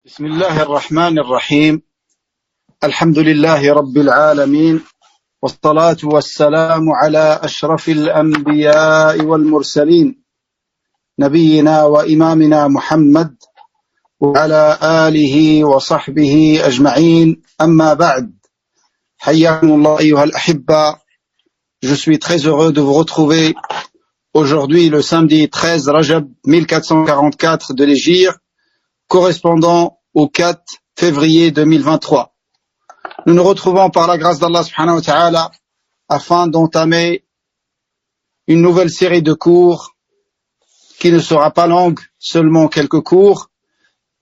بسم الله الرحمن الرحيم الحمد لله رب العالمين والصلاة والسلام على أشرف الأنبياء والمرسلين نبينا وإمامنا محمد وعلى آله وصحبه أجمعين أما بعد حياكم الله أيها الأحبة. Je suis très heureux de vous retrouver aujourd'hui le samedi 13 Rajab 1444 de l'Hégire, correspondant au 4 février 2023. Nous nous retrouvons par la grâce d'Allah subhanahu wa ta'ala afin d'entamer une nouvelle série de cours qui ne sera pas longue, seulement quelques cours,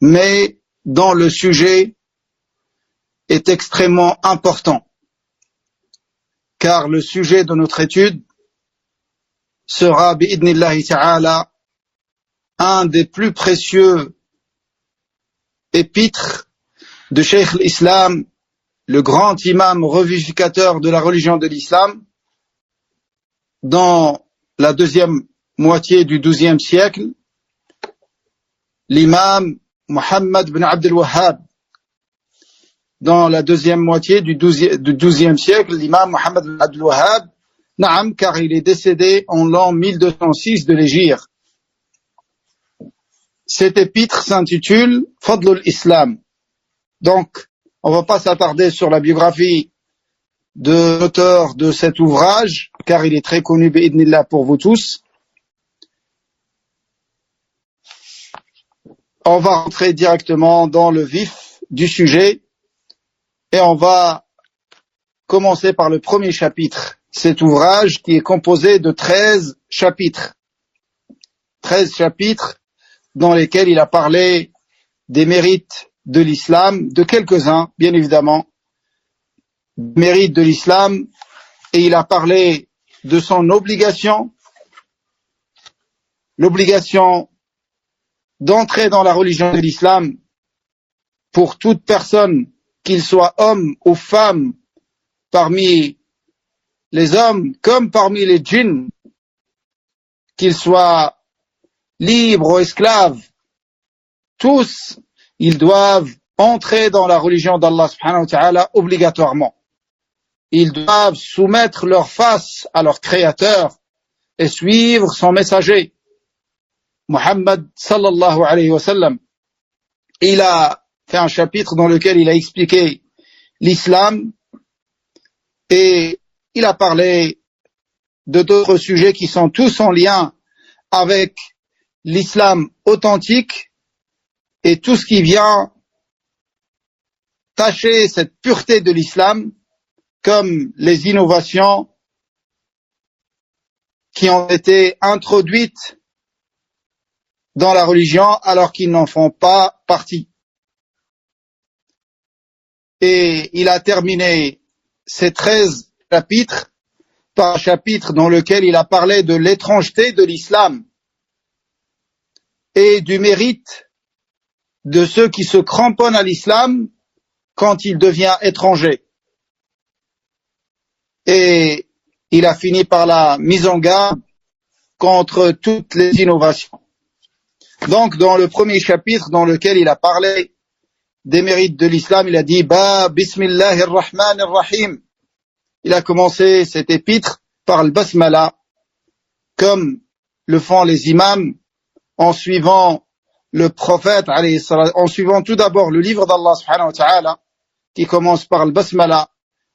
mais dont le sujet est extrêmement important, car le sujet de notre étude sera bi'idnillahi ta'ala un des plus précieux épîtres de Cheikh l'Islam, le grand imam revivificateur de la religion de l'islam, dans la deuxième moitié du XIIe siècle, l'imam Muhammad ibn Abdul Wahhab. Dans la deuxième moitié du XIIe siècle, l'imam Muhammad ibn Abdul Wahhab, naam, car il est décédé en l'an 1206 de l'Hégire. Cet épître s'intitule Fadlul Islam. Donc, on ne va pas s'attarder sur la biographie de l'auteur de cet ouvrage, car il est très connu, bi'idnillah, pour vous tous. On va rentrer directement dans le vif du sujet et on va commencer par le premier chapitre. Cet ouvrage qui est composé de 13 chapitres. 13 chapitres dans lesquels il a parlé des mérites de l'islam, de quelques-uns, bien évidemment, mérites de l'islam, et il a parlé de son obligation, l'obligation d'entrer dans la religion de l'islam pour toute personne, qu'il soit homme ou femme, parmi les hommes comme parmi les djinns, qu'ils soient libres ou esclaves, tous, ils doivent entrer dans la religion d'Allah subhanahu wa ta'ala obligatoirement. Ils doivent soumettre leur face à leur créateur et suivre son messager, Muhammad sallallahu alayhi wa sallam. Il a fait un chapitre dans lequel il a expliqué l'islam et il a parlé de d'autres sujets qui sont tous en lien avec l'islam authentique et tout ce qui vient tacher cette pureté de l'islam, comme les innovations qui ont été introduites dans la religion alors qu'ils n'en font pas partie. Et il a terminé ces 13 chapitres par un chapitre dans lequel il a parlé de l'étrangeté de l'islam et du mérite de ceux qui se cramponnent à l'islam quand il devient étranger. Et il a fini par la mise en garde contre toutes les innovations. Donc, dans le premier chapitre dans lequel il a parlé des mérites de l'islam, il a dit Bismillahir Rahmanir Rahim. Il a commencé cet épître par le basmala, comme le font les imams, en suivant le prophète, en suivant tout d'abord le livre d'Allah subhanahu wa ta'ala, qui commence par le basmala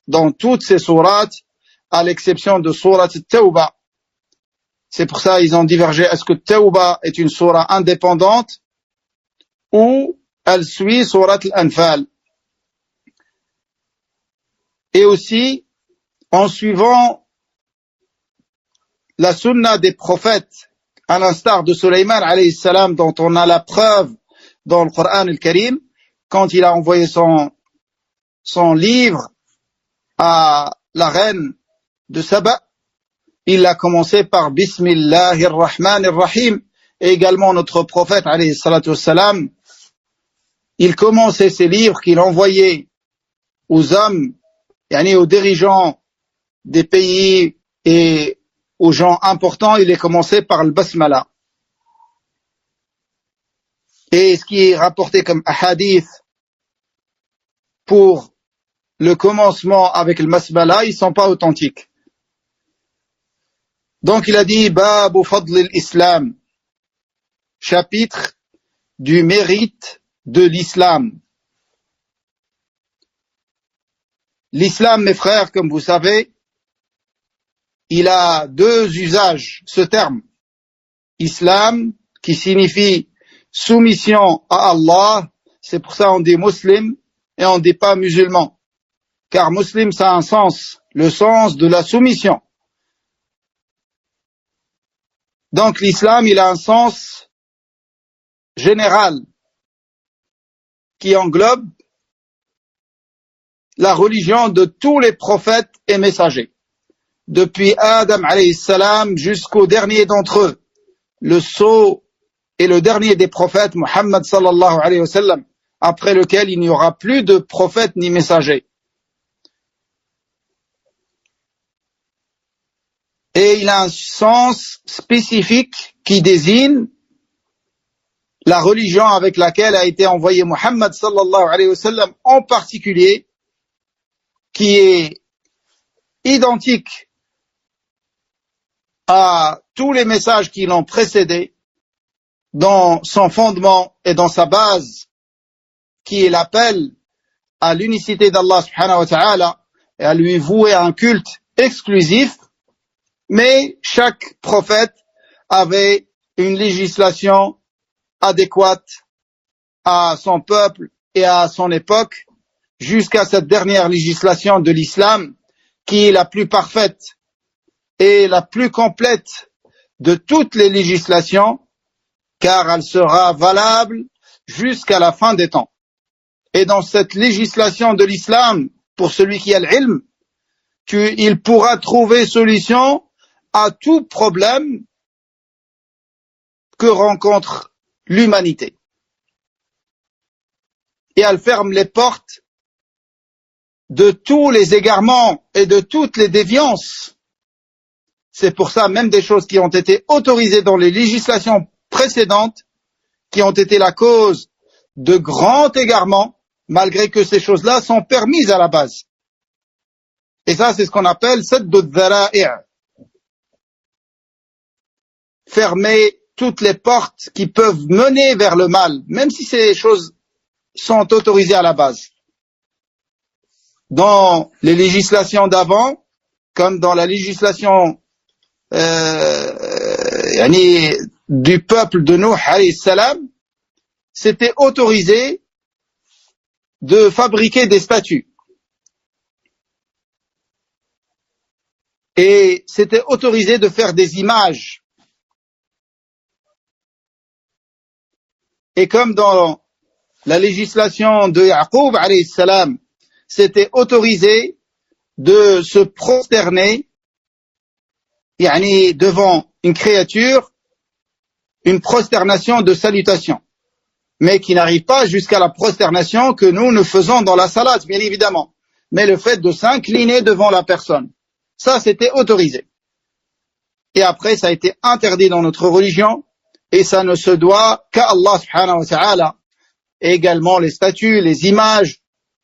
dans toutes ces sourates, à l'exception de sourate Tawba. C'est pour ça ils ont divergé. Est-ce que Tawba est une sourate indépendante ou elle suit sourate Al-Anfal? Et aussi, en suivant la sunna des prophètes, à l'instar de Sulayman alayhi salam, dont on a la preuve dans le Coran al-Karim, quand il a envoyé son livre à la reine de Saba, il a commencé par Bismillahir Rahmanir Rahim. Et également notre prophète alayhi salatu wassalam, il commençait ses livres qu'il envoyait aux hommes, aux dirigeants des pays et aux gens importants, il est commencé par le basmala. et ce qui est rapporté comme hadith pour le commencement avec le masbala, ils sont pas authentiques. Donc il a dit Babu Fadl al-Islam, chapitre du mérite de l'islam. L'islam, mes frères, comme vous savez, il a deux usages, ce terme. Islam, qui signifie soumission à Allah, c'est pour ça on dit muslim et on dit pas musulman. Car muslim, ça a un sens, le sens de la soumission. Donc l'islam, il a un sens général qui englobe la religion de tous les prophètes et messagers. Depuis Adam alayhi salam jusqu'au dernier d'entre eux, le sceau et le dernier des prophètes, Muhammad sallallahu alayhi wa sallam, après lequel il n'y aura plus de prophètes ni messagers. Et il a un sens spécifique qui désigne la religion avec laquelle a été envoyé Muhammad sallallahu alayhi wa sallam en particulier, qui est identique à tous les messages qui l'ont précédé dans son fondement et dans sa base, qui est l'appel à l'unicité d'Allah subhanahu wa ta'ala et à lui vouer un culte exclusif. Mais chaque prophète avait une législation adéquate à son peuple et à son époque, jusqu'à cette dernière législation de l'islam, qui est la plus parfaite et la plus complète de toutes les législations, car elle sera valable jusqu'à la fin des temps. Et dans cette législation de l'islam, pour celui qui a l'ilm, il pourra trouver solution à tout problème que rencontre l'humanité. Et elle ferme les portes de tous les égarements et de toutes les déviances. C'est pour ça même des choses qui ont été autorisées dans les législations précédentes, qui ont été la cause de grands égarements, malgré que ces choses-là sont permises à la base. Et ça, c'est ce qu'on appelle saddu dhara'i'. Fermer toutes les portes qui peuvent mener vers le mal, même si ces choses sont autorisées à la base. Dans les législations d'avant, comme dans la législation du peuple de Nuh alayhi salam, c'était autorisé de fabriquer des statues. Et c'était autorisé de faire des images. Et comme dans la législation de Yaqub alayhi salam, c'était autorisé de se prosterner devant une créature, une prosternation de salutation, mais qui n'arrive pas jusqu'à la prosternation que nous faisons dans la salade, bien évidemment. Mais le fait de s'incliner devant la personne, ça c'était autorisé. Et après ça a été interdit dans notre religion, et ça ne se doit qu'à Allah subhanahu wa ta'ala. Et également les statues, les images,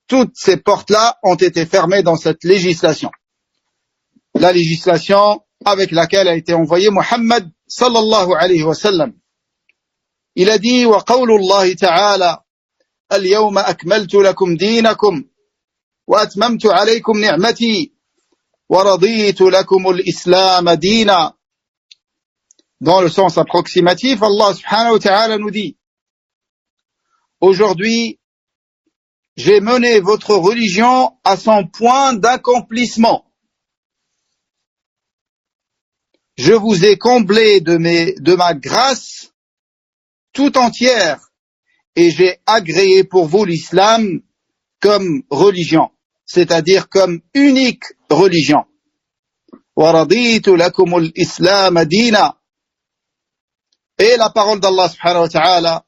toutes ces portes-là ont été fermées dans cette législation. La législation avec laquelle a été envoyé Muhammad sallallahu alayhi wa sallam. Il a dit wa qawlullahi ta'ala al-yawma akmaltu lakum dinakum wa atmamtu alaykum ni'mati wa raditu lakum al-islam dina. Dans le sens approximatif, Allah subhanahu wa ta'ala nous dit: aujourd'hui, j'ai mené votre religion à son point d'accomplissement. Je vous ai comblé de ma grâce tout entière et j'ai agréé pour vous l'islam comme religion, c'est-à-dire comme unique religion. وَرَضِيتُ لَكُمُ الْإِسْلَامَ دِينًا. Et la parole d'Allah subhanahu wa ta'ala: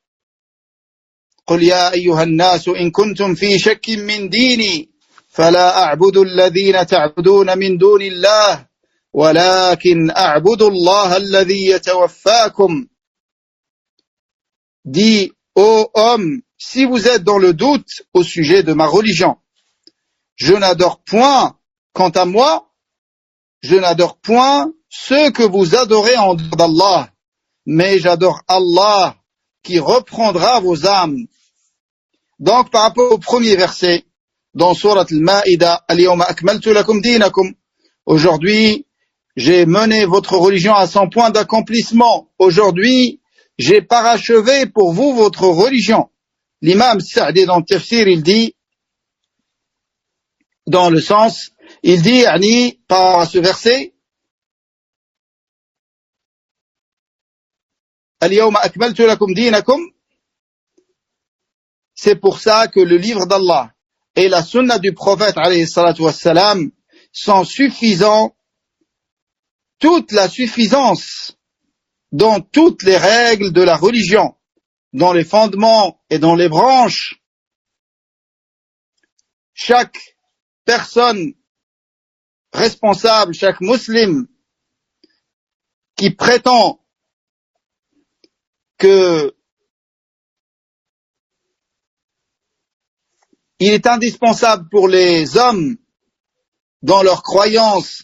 قُلْ يَا أَيُّهَا النَّاسُ إِن كُنتُمْ فِي شَكٍّ مِّن دِينِي فَلَا أَعْبُدُ الَّذِينَ تَعْبُدُونَ مِن دُونِ اللَّهِ وَلَكِنْ أَعْبُدُ اللَّهَ الَّذِي يَتَوَفَّاكُمْ. Dis ô homme, si vous êtes dans le doute au sujet de ma religion, je n'adore point, quant à moi, je n'adore point ceux que vous adorez en dehors d'Allah, mais j'adore Allah qui reprendra vos âmes. Donc, par rapport au premier verset, dans Surat Al-Ma'ida, Al-Yawma akmaltu lakum dinakum, aujourd'hui, j'ai mené votre religion à son point d'accomplissement. Aujourd'hui, j'ai parachevé pour vous votre religion. L'imam Sa'di dans le tafsir, il dit, dans le sens, il dit, yani, par ce verset, Al-Yawma akmaltu lakum dinakum, c'est pour ça que le livre d'Allah et la sunna du prophète, alayhi salatu wassalam, sont suffisants, toute la suffisance dans toutes les règles de la religion, dans les fondements et dans les branches. Chaque personne responsable, chaque musulman qui prétend que il est indispensable pour les hommes dans leurs croyances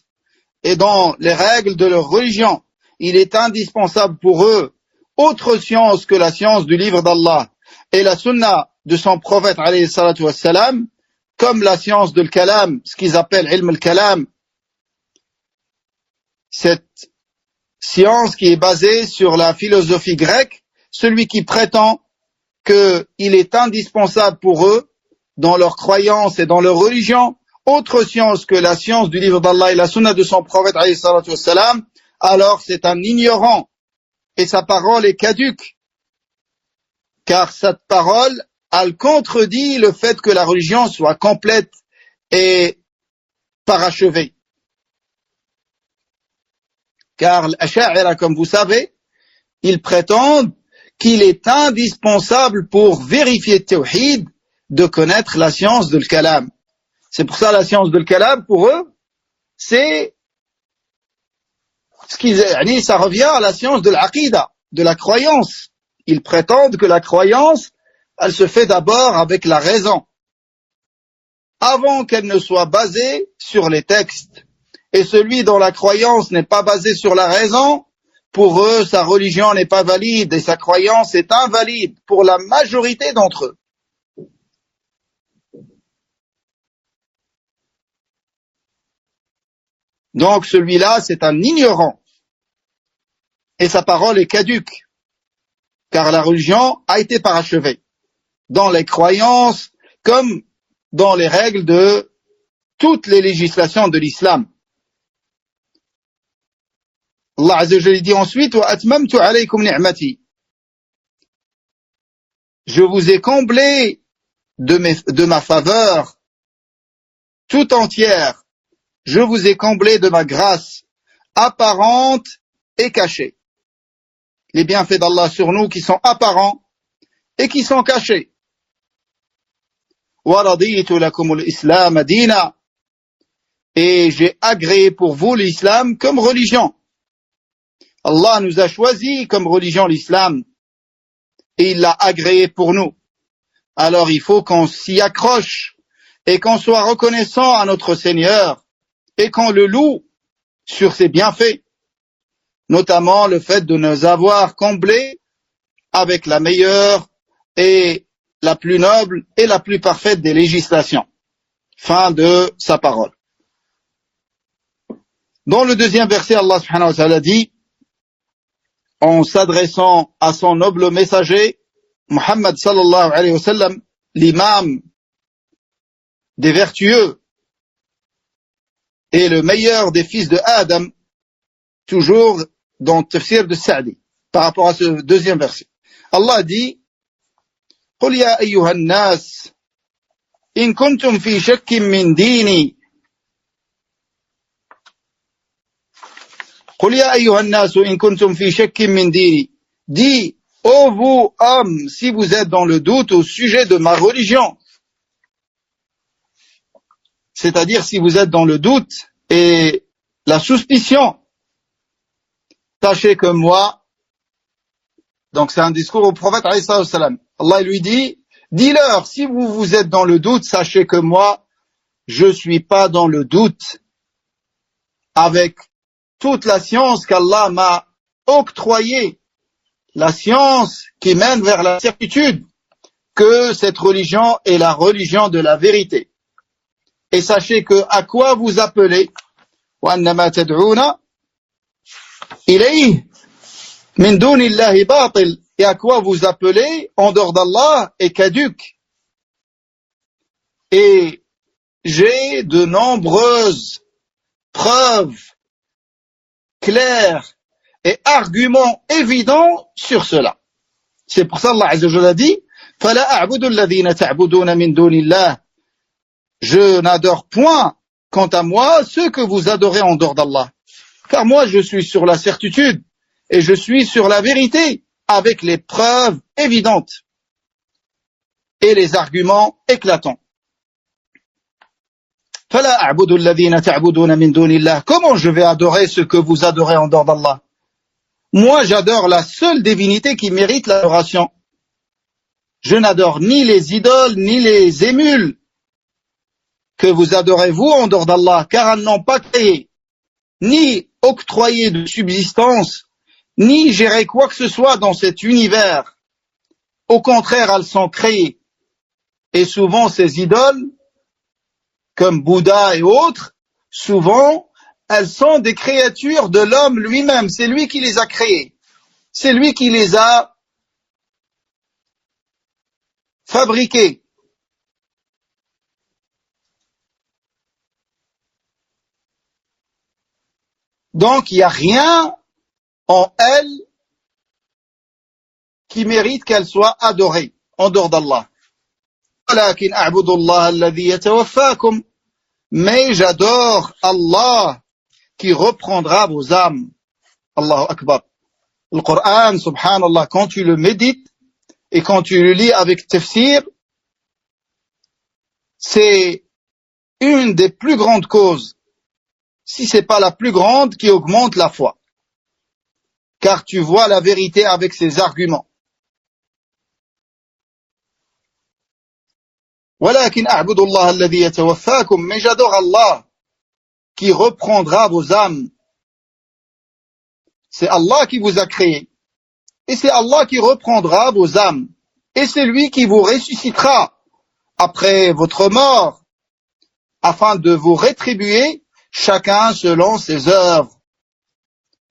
et dans les règles de leur religion, il est indispensable pour eux autre science que la science du livre d'Allah et la sunna de son prophète alayhi salatu wassalam, comme la science de l'kalam, ce qu'ils appellent ilm al-kalam, cette science qui est basée sur la philosophie grecque. Celui qui prétend qu'il est indispensable pour eux dans leurs croyances et dans leur religion autre science que la science du livre d'Allah et la sunna de son prophète alayhi salatu wassalam, alors c'est un ignorant et sa parole est caduque, car cette parole, elle contredit le fait que la religion soit complète et parachevée. Car l'Asha'ira, comme vous savez, ils prétendent qu'il est indispensable pour vérifier le tawhid de connaître la science de l'kalam. C'est pour ça la science de l'kalam, pour eux, c'est ce qu'ils, ça revient à la science de l'aqida, de la croyance. Ils prétendent que la croyance, elle se fait d'abord avec la raison, avant qu'elle ne soit basée sur les textes. Et celui dont la croyance n'est pas basée sur la raison, pour eux, sa religion n'est pas valide et sa croyance est invalide pour la majorité d'entre eux. Donc celui-là, c'est un ignorant et sa parole est caduque, car la religion a été parachevée dans les croyances comme dans les règles de toutes les législations de l'islam. Allah Azza wa Jalla dit ensuite, wa atmamtu alaykum ni'mati. Je vous ai comblé de ma faveur tout entière. Je vous ai comblé de ma grâce apparente et cachée. Les bienfaits d'Allah sur nous qui sont apparents et qui sont cachés. Wa raditu lakum al-islam dina. Et j'ai agréé pour vous l'islam comme religion. Allah nous a choisi comme religion l'islam et il l'a agréé pour nous. Alors il faut qu'on s'y accroche et qu'on soit reconnaissant à notre Seigneur et qu'on le loue sur ses bienfaits, notamment le fait de nous avoir comblés avec la meilleure et la plus noble et la plus parfaite des législations. Fin de sa parole. Dans le deuxième verset, Allah subhanahu wa ta'ala dit, en s'adressant à son noble messager, Muhammad sallallahu alayhi wa sallam, l'imam des vertueux et le meilleur des fils de Adam, toujours dans le tafsir de Sa'di, par rapport à ce deuxième verset. Allah dit, قُلْ يَا أَيُّهَا النَّاسِ إِن كُنْتُمْ فِي شَكٍّ مِّن دِينِي قُلْ يَا أَيُّهَا النَّاسُ إِن كُنْتُمْ فِي شَكٍّ مِّن دِينِي. Dis, ô vous, hommes, si vous êtes dans le doute au sujet de ma religion, c'est-à-dire si vous êtes dans le doute et la suspicion, sachez que moi, donc c'est un discours au prophète alayhi salam, Allah lui dit, dis-leur, si vous êtes dans le doute, sachez que moi, je suis pas dans le doute avec toute la science qu'Allah m'a octroyée, la science qui mène vers la certitude que cette religion est la religion de la vérité. Et sachez que à quoi vous appelez, وَأَنَّمَا تَدْعُونَ إِلَيْهِ مِن دُونِ اللَّهِ بَاطِلٌ, et à quoi vous appelez en dehors d'Allah est caduc. Et j'ai de nombreuses preuves claires et arguments évidents sur cela. C'est pour ça Allah Azza wa Jalla dit فَلَا أَعْبُدُ الَّذِينَ تَعْبُدُونَ مِن دُونِ اللَّهِ, je n'adore point, quant à moi, ceux que vous adorez en dehors d'Allah. Car moi, je suis sur la certitude et je suis sur la vérité avec les preuves évidentes et les arguments éclatants. فَلَا أَعْبُدُ الَّذِينَ تَعْبُدُونَ مِن دُونِ اللَّهِ, comment je vais adorer ce que vous adorez en dehors d'Allah? Moi, j'adore la seule divinité qui mérite l'adoration. Je n'adore ni les idoles, ni les émules que vous adorez vous en dehors d'Allah, car elles n'ont pas créé, ni octroyé de subsistance, ni géré quoi que ce soit dans cet univers. Au contraire, elles sont créées. Et souvent, ces idoles, comme Bouddha et autres, souvent, elles sont des créatures de l'homme lui-même. C'est lui qui les a créées. C'est lui qui les a fabriquées. Donc, il n'y a rien en elles qui mérite qu'elle soit adorée en dehors d'Allah. وَلَكِنْ أَعْبُدُ اللَّهَ الَّذِي يَتَوَفَّاكُمْ, mais j'adore Allah qui reprendra vos âmes. Allahu Akbar. Le Coran, subhanallah, quand tu le médites et quand tu le lis avec tafsir, c'est une des plus grandes causes, si c'est pas la plus grande, qui augmente la foi. Car tu vois la vérité avec ses arguments. وَلَكِنْ أَعْبُدُ اللَّهَ الَّذِي يَتَوَفَّاكُمْ, mais j'adore Allah qui reprendra vos âmes. C'est Allah qui vous a créé. Et c'est Allah qui reprendra vos âmes. Et c'est lui qui vous ressuscitera après votre mort, afin de vous rétribuer chacun selon ses œuvres.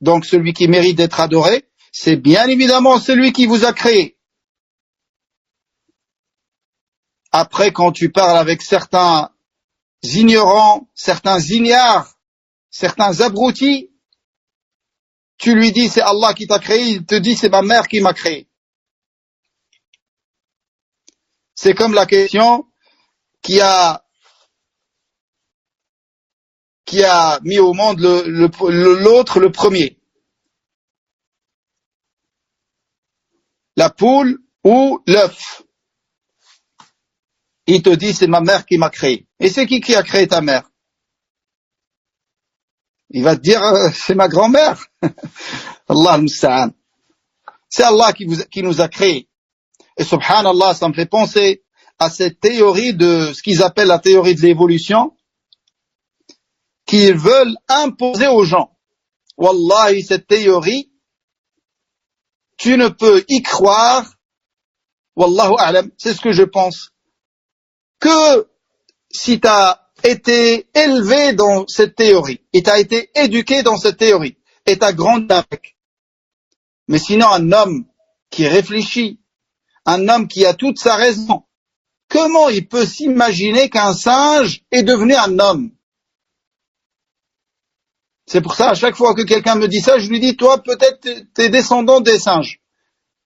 Donc celui qui mérite d'être adoré, c'est bien évidemment celui qui vous a créé. Après, quand tu parles avec certains ignorants, certains ignares, certains abrutis, tu lui dis c'est Allah qui t'a créé, il te dit c'est ma mère qui m'a créé. C'est comme la question qui a mis au monde l'autre, le premier. La poule ou l'œuf. Il te dit, c'est ma mère qui m'a créé. Et c'est qui a créé ta mère? Il va te dire, c'est ma grand-mère. Allah al-Musta'an. C'est Allah qui nous a créés. Et subhanallah, ça me fait penser à cette théorie de ce qu'ils appellent la théorie de l'évolution, qu'ils veulent imposer aux gens. Wallahi, cette théorie, tu ne peux y croire, wallahu a'lam, c'est ce que je pense, que si tu as été élevé dans cette théorie, et tu as été éduqué dans cette théorie, et tu as grandi avec. Mais sinon, un homme qui réfléchit, un homme qui a toute sa raison, comment il peut s'imaginer qu'un singe est devenu un homme? C'est pour ça, à chaque fois que quelqu'un me dit ça, je lui dis, toi, peut-être t'es descendant des singes.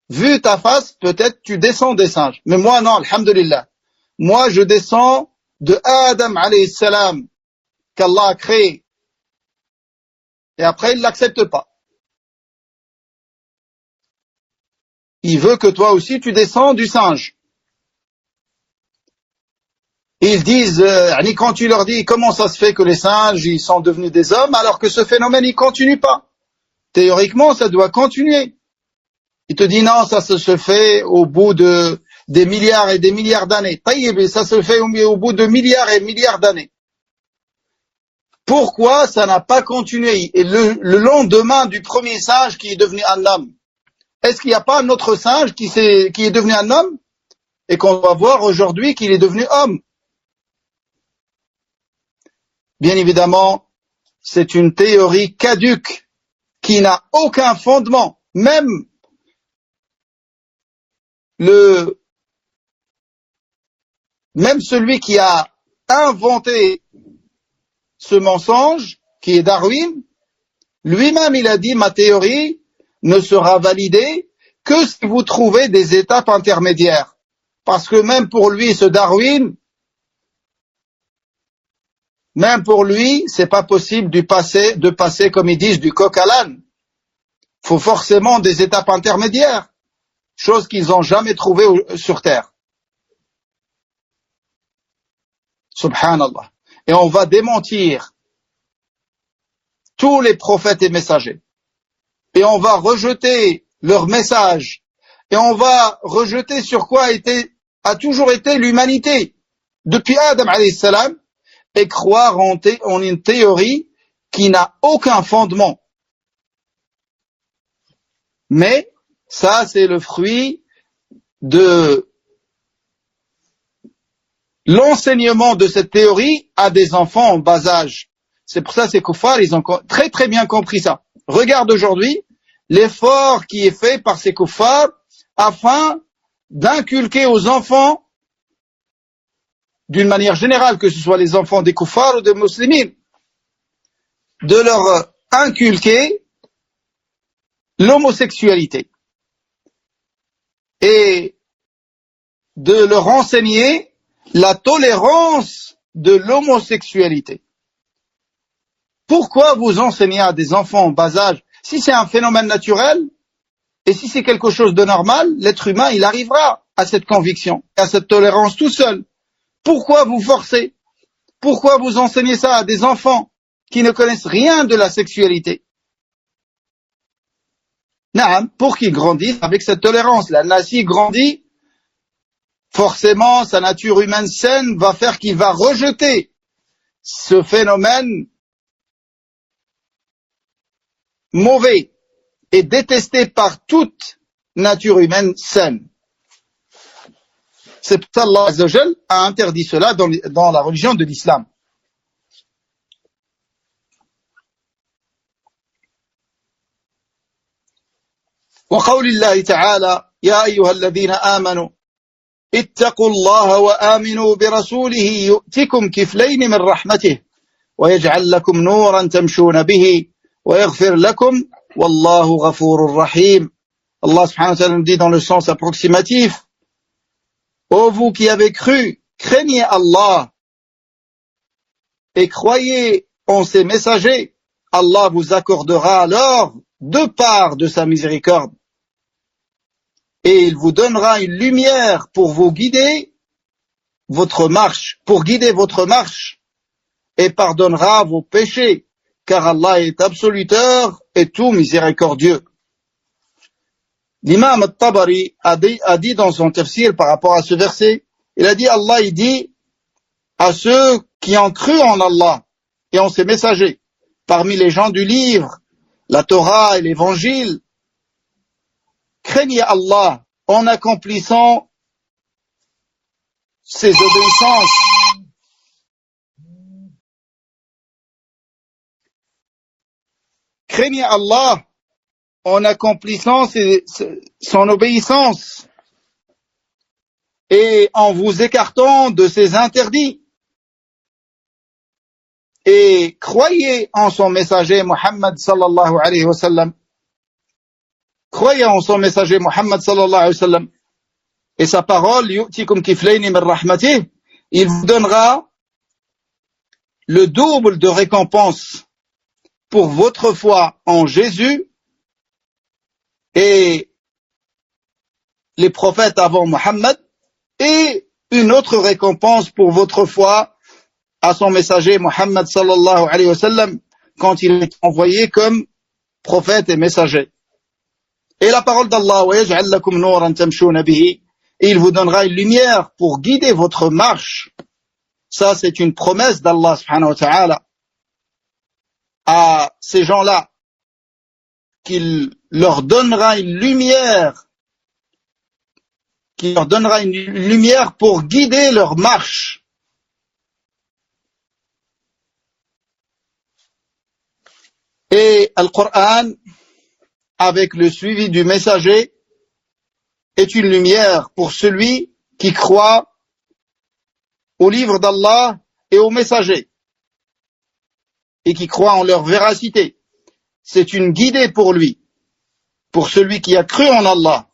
Vu ta face, peut-être tu descends des singes. Mais moi, non, alhamdulillah. Moi, je descends de Adam, alayhi salam, qu'Allah a créé. Et après, il l'accepte pas. Il veut que toi aussi, tu descends du singe. Ils disent, quand tu leur dis comment ça se fait que les singes ils sont devenus des hommes alors que ce phénomène il continue pas. Théoriquement, ça doit continuer. Il te dit non, ça se fait au bout de des milliards et des milliards d'années. Taïb, et ça se fait au bout de milliards et milliards d'années. Pourquoi ça n'a pas continué et le lendemain du premier singe qui est devenu un homme? Est-ce qu'il n'y a pas un autre singe qui est devenu un homme et qu'on va voir aujourd'hui qu'il est devenu homme? Bien évidemment, c'est une théorie caduque qui n'a aucun fondement. Même celui qui a inventé ce mensonge, qui est Darwin, lui-même il a dit ma théorie ne sera validée que si vous trouvez des étapes intermédiaires. Parce que même pour lui, ce Darwin, même pour lui, c'est pas possible de passer, comme ils disent, du coq à l'âne. Faut forcément des étapes intermédiaires, chose qu'ils n'ont jamais trouvée sur Terre. Subhanallah. Et on va démentir tous les prophètes et messagers. Et on va rejeter leur message. Et on va rejeter sur quoi a toujours été l'humanité. Depuis Adam alayhi salam, et croire en une théorie qui n'a aucun fondement. Mais ça, c'est le fruit de l'enseignement de cette théorie à des enfants en bas âge. C'est pour ça que ces kuffars, ils ont très très bien compris ça. Regarde aujourd'hui l'effort qui est fait par ces kuffars afin d'inculquer aux enfants, d'une manière générale, que ce soit les enfants des kuffars ou des musulmans, de leur inculquer l'homosexualité et de leur enseigner la tolérance de l'homosexualité. Pourquoi vous enseignez à des enfants en bas âge? Si c'est un phénomène naturel et si c'est quelque chose de normal, l'être humain, il arrivera à cette conviction, à cette tolérance tout seul. Pourquoi vous forcez? Pourquoi vous enseignez ça à des enfants qui ne connaissent rien de la sexualité? Naam, pour qu'ils grandissent avec cette tolérance. La nasi grandit, forcément, sa nature humaine saine va faire qu'il va rejeter ce phénomène mauvais et détesté par toute nature humaine saine. C'est pour ça qu'Allah Azza wa Jal a interdit cela dans la religion de l'islam. وقول الله تعالى يا أيها الذين آمنوا اتقوا الله وآمنوا برسوله يؤتكم كفلين من رحمته ويجعل لكم نورا تمشون به ويغفر لكم والله غفور رحيم. Allah subhanahu wa ta'ala nous dit dans le sens approximatif: ô vous qui avez cru, craignez Allah et croyez en ses messagers, Allah vous accordera alors deux parts de sa miséricorde. Et il vous donnera une lumière pour guider votre marche, et pardonnera vos péchés, car Allah est absoluteur et tout miséricordieux. L'imam al-Tabari a dit dans son tafsir par rapport à ce verset, il a dit, Allah il dit à ceux qui ont cru en Allah et en ses messagers, parmi les gens du livre, la Torah et l'évangile, craignez Allah en accomplissant ses obéissances. Craignez Allah en accomplissant son obéissance et en vous écartant de ses interdits. Et croyez en son messager Muhammad sallallahu alayhi wa sallam. Croyez en son messager Muhammad sallallahu alayhi wa sallam. Et sa parole, yu'tikum kiflayni min rahmatih, il vous donnera le double de récompense pour votre foi en Jésus et les prophètes avant Muhammad, et une autre récompense pour votre foi à son messager Muhammad sallallahu alayhi wa sallam quand il est envoyé comme prophète et messager. Et la parole d'Allah, وَيَجْعَلْ لَكُمْ نُورًا تَمْشُونَ بِهِ, et il vous donnera une lumière pour guider votre marche. Ça, c'est une promesse d'Allah subhanahu wa ta'ala à ces gens-là, qu'il leur donnera une lumière, pour guider leur marche. Et le Coran, avec le suivi du messager, est une lumière pour celui qui croit au livre d'Allah et aux messagers, et qui croit en leur véracité. C'est une guidée pour lui, pour celui qui a cru en Allah.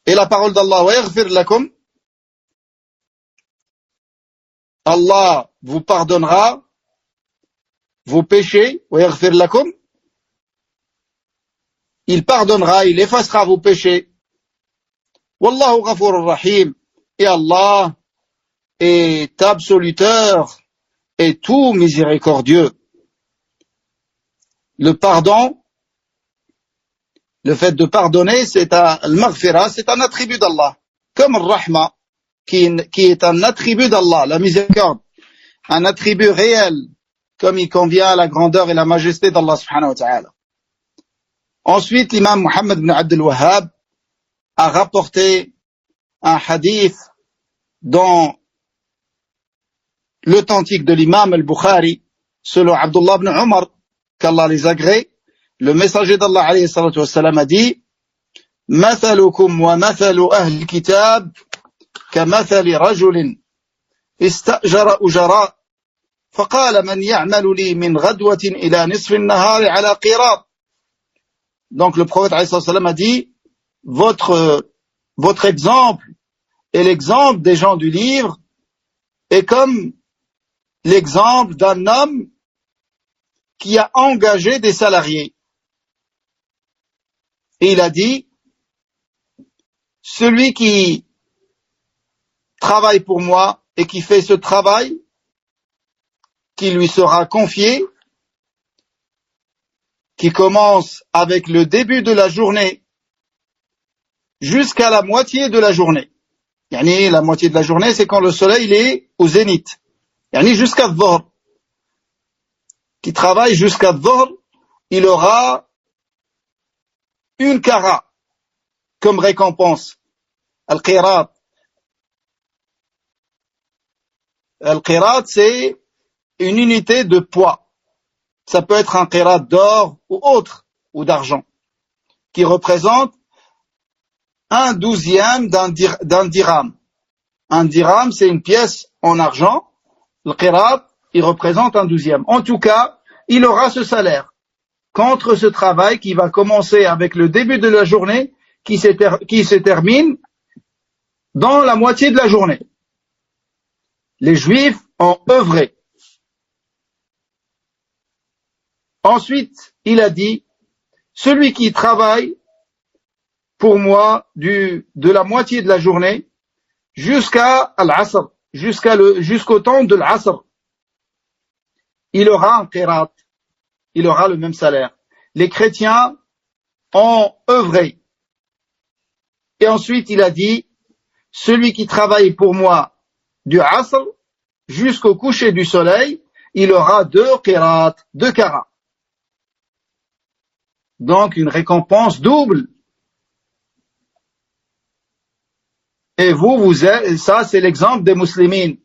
Et la parole d'Allah, wa yaghfir lakum, Allah vous pardonnera vos péchés, wa yaghfir lakum, il pardonnera, il effacera vos péchés. Wallahu ghafurur rahim, et Allah est absoluteur et tout miséricordieux. Le pardon, le fait de pardonner, c'est al-maghfira, c'est un attribut d'Allah, comme le rahma, qui est un attribut d'Allah, la miséricorde, un attribut réel, comme il convient à la grandeur et la majesté d'Allah subhanahu wa ta'ala. Ensuite, l'imam Muhammad ibn Abdul Wahhab a rapporté un hadith dans l'authentique de l'imam al-Bukhari, selon Abdullah ibn Umar, qu'Allah les agrée. Le messager d'Allah alayhi salatu wassalam a dit: مثلكم ومثل أهل الكتاب كمثل رجل استأجر أجراء فقال من يعمل لي من غدوة إلى نصف النهار على قيراط. Donc le prophète alayhi salatu wassalam a dit: votre exemple et l'exemple des gens du livre est comme l'exemple d'un homme qui a engagé des salariés. Et il a dit: celui qui travaille pour moi et qui fait ce travail qui lui sera confié, qui commence avec le début de la journée jusqu'à la moitié de la journée. Yani, la moitié de la journée, c'est quand le soleil il est au zénith. Yani, jusqu'à Dhuhr. Qui travaille jusqu'à Dhuhr, il aura une kara comme récompense. Al-Qirat. Al-Qirat, c'est une unité de poids. Ça peut être un qirat d'or ou autre, ou d'argent, qui représente 1/12 d'un dirham. Un dirham, c'est une pièce en argent. Le qirat, il représente 1/12. En tout cas, il aura ce salaire contre ce travail qui va commencer avec le début de la journée, qui se termine dans la moitié de la journée. Les Juifs ont œuvré. Ensuite, il a dit: celui qui travaille pour moi de la moitié de la journée jusqu'à al-Asr, jusqu'au temps de l'Asr, il aura un qirat, il aura le même salaire. Les chrétiens ont œuvré. Et ensuite, il a dit: celui qui travaille pour moi du Asr jusqu'au coucher du soleil, il aura 2 qirat, 2 karas. Donc, une récompense double. Et ça, c'est l'exemple des musulmans.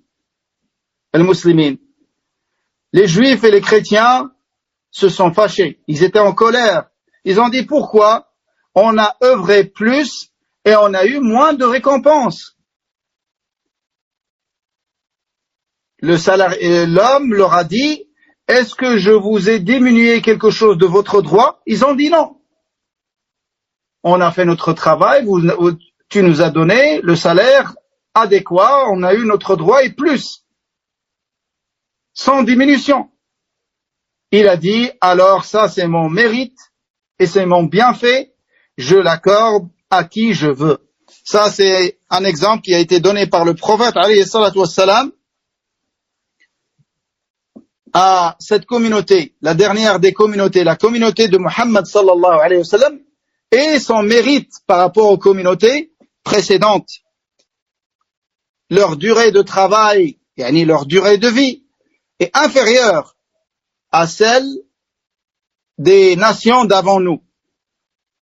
Les juifs et les chrétiens se sont fâchés. Ils étaient en colère. Ils ont dit: pourquoi on a œuvré plus et on a eu moins de récompenses? L'homme leur a dit: est-ce que je vous ai diminué quelque chose de votre droit? Ils ont dit non. On a fait notre travail, tu nous as donné le salaire adéquat, on a eu notre droit et plus, sans diminution. Il a dit: alors ça c'est mon mérite et c'est mon bienfait, je l'accorde à qui je veux. Ça c'est un exemple qui a été donné par le prophète alayhi salatu wassalam à cette communauté, la dernière des communautés, la communauté de Muhammad sallallahu alayhi wa sallam, et son mérite par rapport aux communautés précédentes. Leur durée de travail, leur durée de vie, est inférieure à celle des nations d'avant nous.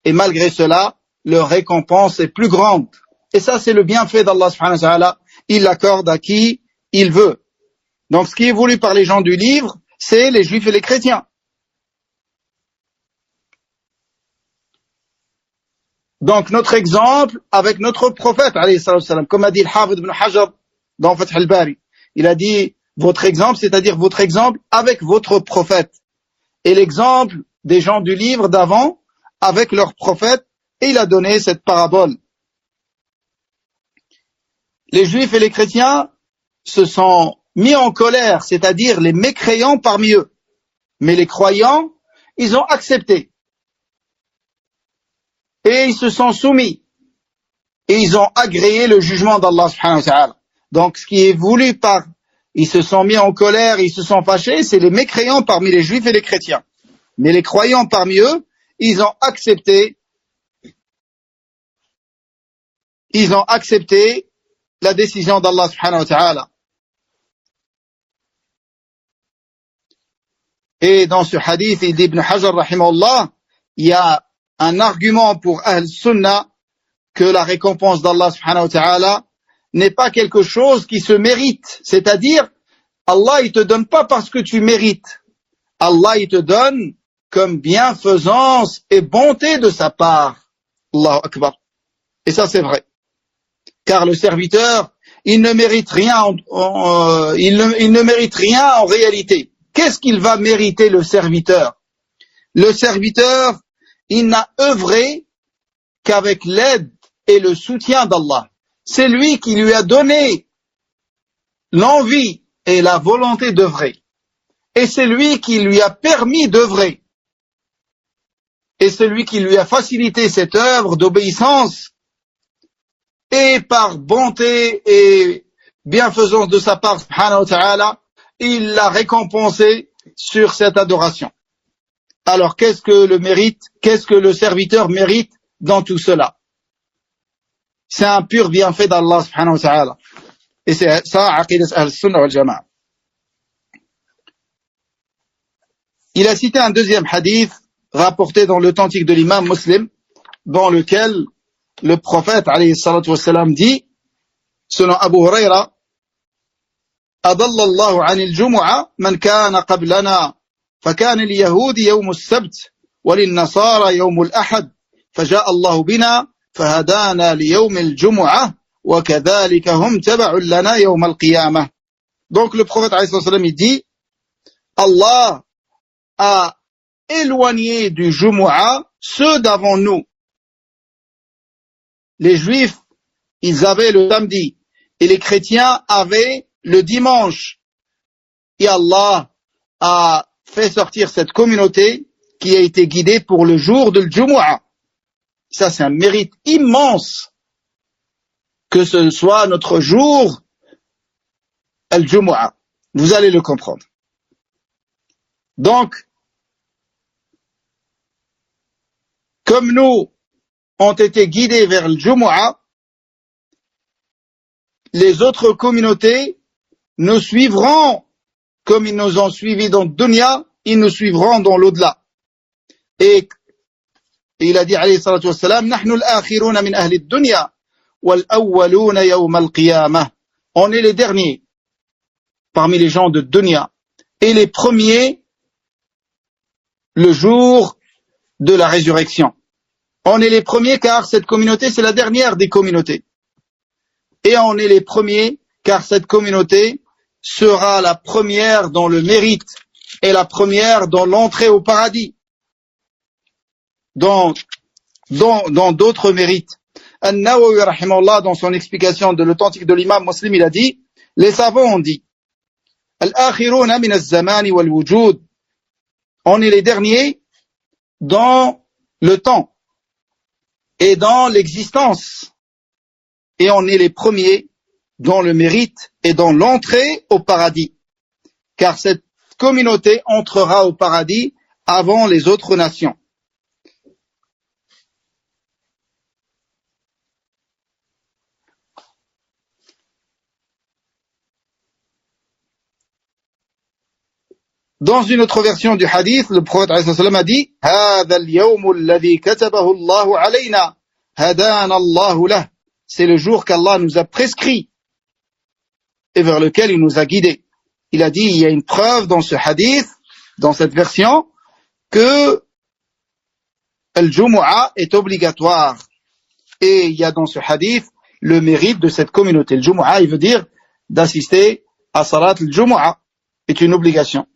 Et malgré cela, leur récompense est plus grande. Et ça, c'est le bienfait d'Allah subhanahu wa ta'ala. Il l'accorde à qui il veut. Donc, ce qui est voulu par les gens du livre, c'est les juifs et les chrétiens. Donc, notre exemple avec notre prophète, alayhi salam, comme a dit Al-Hafidh ibn Hajar dans Fath al-Bari. Il a dit, votre exemple, c'est-à-dire votre exemple avec votre prophète. Et l'exemple des gens du livre d'avant avec leur prophète, et il a donné cette parabole. Les juifs et les chrétiens se sont mis en colère, c'est-à-dire les mécréants parmi eux. Mais les croyants, ils ont accepté. Et ils se sont soumis. Et ils ont agréé le jugement d'Allah subhanahu wa ta'ala. Donc ce qui est voulu par ils se sont mis en colère, ils se sont fâchés, c'est les mécréants parmi les juifs et les chrétiens. Mais les croyants parmi eux, ils ont accepté la décision d'Allah subhanahu wa ta'ala. Et dans ce hadith d'Ibn Hajar rahimahullah, il y a un argument pour Ahl Sunnah que la récompense d'Allah subhanahu wa ta'ala n'est pas quelque chose qui se mérite. C'est-à-dire, Allah il te donne pas parce que tu mérites. Allah il te donne comme bienfaisance et bonté de sa part. Allahu Akbar. Et ça c'est vrai. Car le serviteur, il ne mérite rien, il ne mérite rien en réalité. Qu'est-ce qu'il va mériter le serviteur? Le serviteur, il n'a œuvré qu'avec l'aide et le soutien d'Allah. C'est lui qui lui a donné l'envie et la volonté d'œuvrer. Et c'est lui qui lui a permis d'œuvrer. Et c'est lui qui lui a facilité cette œuvre d'obéissance. Et par bonté et bienfaisance de sa part, subhanahu wa ta'ala, il l'a récompensé sur cette adoration. Alors qu'est-ce que le serviteur mérite dans tout cela? C'est un pur bienfait d'Allah subhanahu wa ta'ala. Et c'est ça, aqidat al-sunnah wal jama'a. Il a cité un deuxième hadith rapporté dans l'authentique de l'imam Muslim, dans lequel le prophète alayhi salatu wassalam dit, selon Abu Huraira, أضل الله عن الجمعة من كان قبلنا فكان اليهود يوم السبت وللنصارى يوم الأحد فجاء الله بنا فهدانا ليوم الجمعة وكذلك هم تبع لنا يوم القيامة. Donc le prophète alayhi salatu wassalam il dit, Allah a éloigné du Jumu'ah ceux d'avant nous. Les juifs, ils avaient le samedi et les chrétiens avaient le dimanche. Et Allah a fait sortir cette communauté qui a été guidée pour le jour de Jumu'ah. Ça, c'est un mérite immense que ce soit notre jour al-Jumu'ah. Vous allez le comprendre. Donc, comme nous ont été guidés vers le Jumu'ah, les autres communautés nous suivront comme ils nous ont suivis dans le dunya, ils nous suivront dans l'au-delà. Et il a dit alayhi salatu wassalam, nahnu al-akhiruna min ahli ad-dunya wal-awwaluna yawm al-qiyamah. On est les derniers parmi les gens de dunya et les premiers le jour de la résurrection. On est les premiers car cette communauté c'est la dernière des communautés. Et on est les premiers car cette communauté sera la première dans le mérite et la première dans l'entrée au paradis, dans d'autres mérites. An-Nawawi rahimahullah, dans son explication de l'authentique de l'imam Muslim, il a dit, les savants ont dit, al-akhiruna min az-zamani wal-wujud, on est les derniers dans le temps et dans l'existence, et on est les premiers dans le mérite et dans l'entrée au paradis, car cette communauté entrera au paradis avant les autres nations. Dans une autre version du hadith, le prophète alayhi salam a dit هذا اليوم الذي كتبه الله علينا هدانا الله له. C'est le jour qu'Allah nous a prescrit et vers lequel il nous a guidés. Il a dit, il y a une preuve dans ce hadith, dans cette version, que le Jumu'ah est obligatoire. Et il y a dans ce hadith le mérite de cette communauté. Le Jumu'ah, il veut dire d'assister à Salat. Le Jumu'ah est une obligation.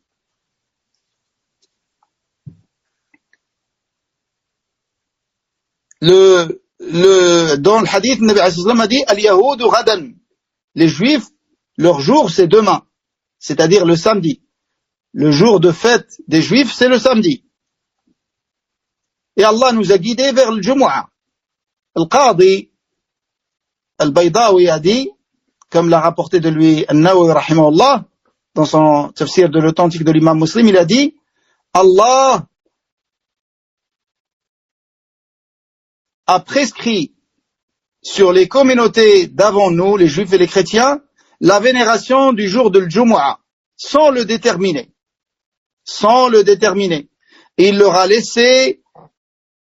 Dans le hadith, le Nabi sallallahu alayhi wa sallam a dit Al-Yahoud ghadan. Les Juifs, leur jour c'est demain, c'est-à-dire le samedi. Le jour de fête des Juifs, c'est le samedi. Et Allah nous a guidés vers le Jumu'ah. Al-Qadi Al-Baydawi a dit, comme l'a rapporté de lui An-Nawawi rahimahullah, dans son tafsir de l'authentique de l'imam Muslim, il a dit Allah a prescrit sur les communautés d'avant nous, les Juifs et les chrétiens, la vénération du jour de Jumu'ah, sans le déterminer. Sans le déterminer. Et il leur a laissé